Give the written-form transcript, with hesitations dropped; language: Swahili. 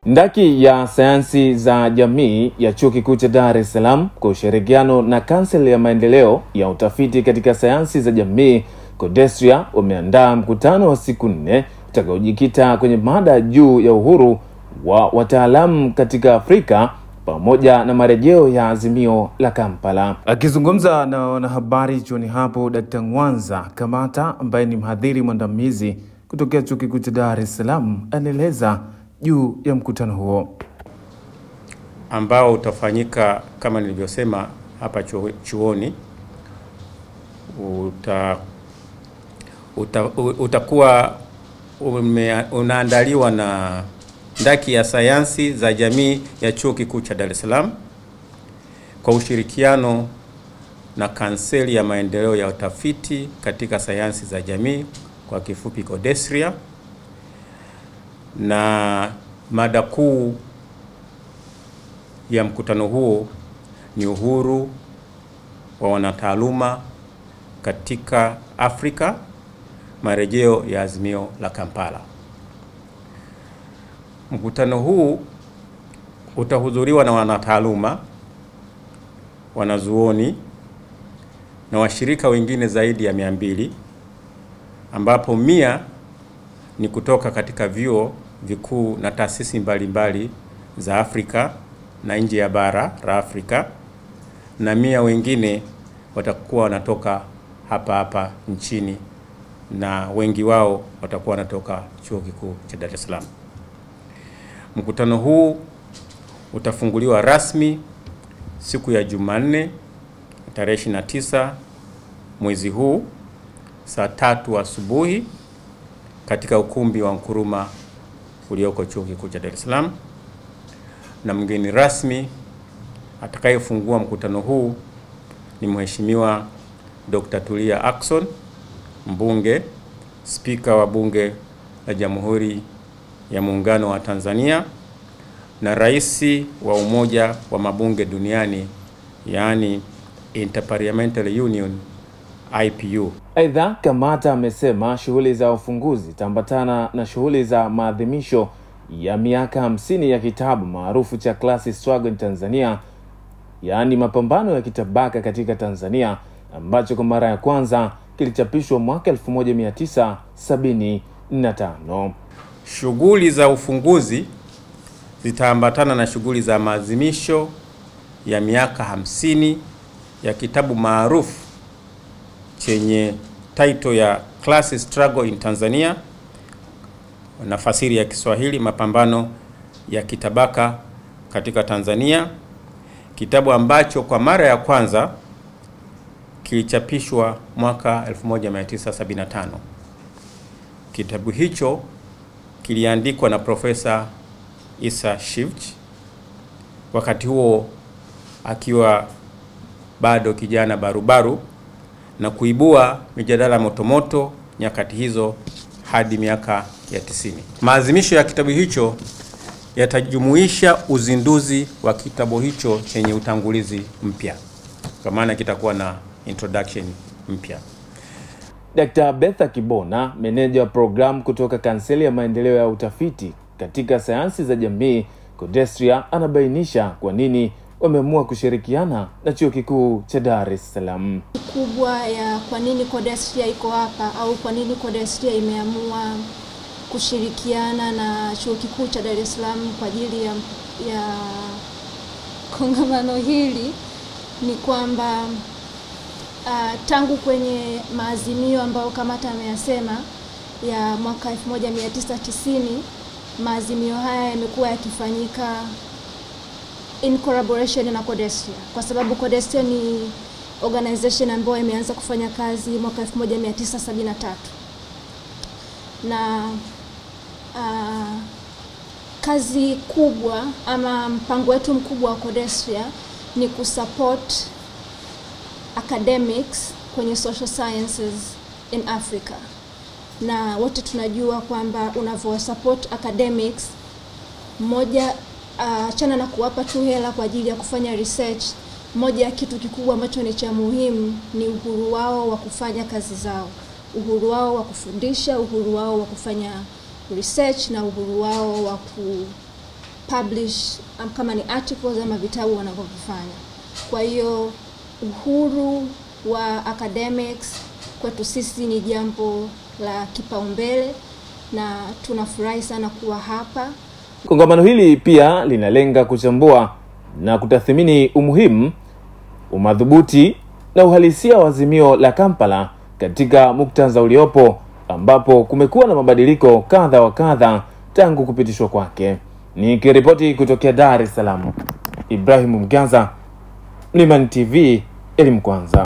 Ndaki ya sayansi za jamii ya Chuo Kikuu cha Dar es Salaam kwa ushirikiano na Kansel ya maendeleo ya utafiti katika sayansi za jamii CODESTRIA wameandaa mkutano wa siku 4 utakaojikita kwenye mada juu ya uhuru wa wataalamu katika Afrika pamoja na marejeo ya azimio la Kampala. Akizungumza na wanahabari chuoni hapo, Dr. Ngwanza Kamata ambaye ni mhadhiri mwandamizi kutoka Chuo Kikuu cha Dar es Salaam anaeleza juu ya mkutano huo ambao utafanyika kama nilivyosema hapa chuoni. Utakuwa unaandaliwa na Ndaki ya sayansi za jamii ya Chuo Kikuu cha Dar es Salaam kwa ushirikiano na Kanseli ya maendeleo ya utafiti katika sayansi za jamii, kwa kifupi CODESTRIA, na mada kuu ya mkutano huo ni uhuru wa wanataaluma katika Afrika, marejeo ya azimio la Kampala. Mkutano huu utahudhuriwa na wanataaluma, wanazuoni na washirika wengine zaidi ya 200, ambapo 100 ni kutoka katika vyuo vikuu na taasisi mbalimbali za Afrika na nje ya bara la Afrika, na 100 wengine watakuwa wanatoka hapa nchini, na wengi wao watakuwa wanatoka Chuo Kikuu cha Dar es Salaam. Mkutano huu utafunguliwa rasmi siku ya Jumanne tarehe 29 mwezi huu saa 3 asubuhi katika ukumbi wa Nkrumah ulioko Chuo Kikuu cha Dar es Salaam, na mgeni rasmi atakayefungua mkutano huu ni Mheshimiwa Dr. Tulia Ackson, mbunge, spika wa Bunge la Jamhuri ya Muungano wa Tanzania na rais wa Umoja wa Mabunge Duniani, yani Interparliamentary Union IPU. Aidha, Kamata amesema shughuli za ufunguzi tambatana na shughuli za maadhimisho ya miaka 50 ya kitabu maarufu cha Class Struggle in Tanzania, yani mapambano ya kitabaka katika Tanzania, ambacho kwa mara ya kwanza kilichapishwa mwaka 1975. Shughuli za ufunguzi zitaambatana na shughuli za maadhimisho ya miaka 50 ya kitabu maarufu chenye title ya Class Struggle in Tanzania, na fasiri ya Kiswahili mapambano ya kitabaka katika Tanzania, kitabu ambacho kwa mara ya kwanza kilichapishwa mwaka 1975. Kitabu hicho kiliandikwa na Profesa Issa Shivji, wakati huo akiwa bado kijana barubaru, na kuibua mijadala motomoto nyakati hizo hadi miaka ya 90. Maadhimisho ya kitabu hicho yatajumuisha uzinduzi wa kitabu hicho chenye utangulizi mpya, kwa maana kitakuwa na introduction mpya. Dr. Betha Kibona, meneja wa program kutoka Kanseli ya maendeleo ya utafiti katika sayansi za jamii CODESTRIA, anabainisha kwa nini wameamua kushirikiana na Chuo Kikuu cha Dar es Salaam. Kubwa ya kwa nini CODESTRIA iko hapa, au kwa nini CODESTRIA imeamua kushirikiana na Chuo Kikuu cha Dar es Salaam kwa ajili ya kongamano hili, ni kwamba tangu kwenye maazimio ambayo Kamata ameyasema ya mwaka 1990, maazimio haya yamekuwa yakifanyika in collaboration na CODESTRIA, kwa sababu CODESTRIA ni organization ambayo imeanza kufanya kazi mwaka 1973, na kazi kubwa ama mpango wetu mkubwa wa CODESTRIA ni kusupport academics kwenye social sciences in Africa. Na wote tunajua kwamba unavyo support academics, moja achana na kuwapa tu hela kwa ajili ya kufanya research, moja ya kitu kikubwa ambacho ni cha muhimu ni uhuru wao wa kufanya kazi zao, uhuru wao wa kufundisha, uhuru wao wa kufanya research, na uhuru wao wa publish kama ni articles ama vitabu wanavyofanya. Kwa hiyo uhuru wa academics kwetu sisi ni jambo la kipaumbele na tunafurahi sana kuwa hapa. Kongamano hili pia linalenga kuchambua na kutathmini umuhimu, umadhubuti na uhalisia wa azimio la Kampala katika muktadha uliopo, ambapo kumekuwa na mabadiliko kadha wa kadha tangu kupitishwa kwake. Nikiripoti kutokea Dar es Salaam, Ibrahim Mganza, Mlimani TV, elimu kwanza.